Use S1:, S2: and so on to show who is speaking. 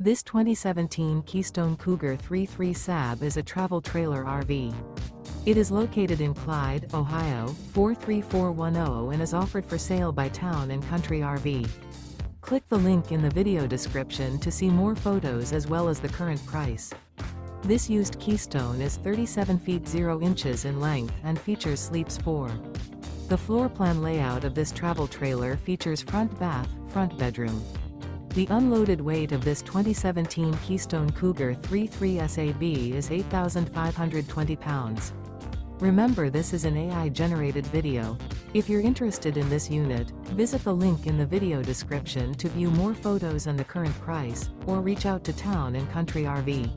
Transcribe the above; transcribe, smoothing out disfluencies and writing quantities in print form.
S1: This 2017 Keystone Cougar 3.3 SAB is a travel trailer RV. It is located in Clyde, Ohio, 43410 and is offered for sale by Town & Country RV. Click the link in the video description to see more photos as well as the current price. This used Keystone is 37 feet 0 inches in length and features sleeps 4. The floor plan layout of this travel trailer features front bath, front bedroom. The unloaded weight of this 2017 Keystone Cougar 3.3 SAB is 8,520 pounds. Remember, this is an AI-generated video. If you're interested in this unit, visit the link in the video description to view more photos and the current price, or reach out to Town & Country RV.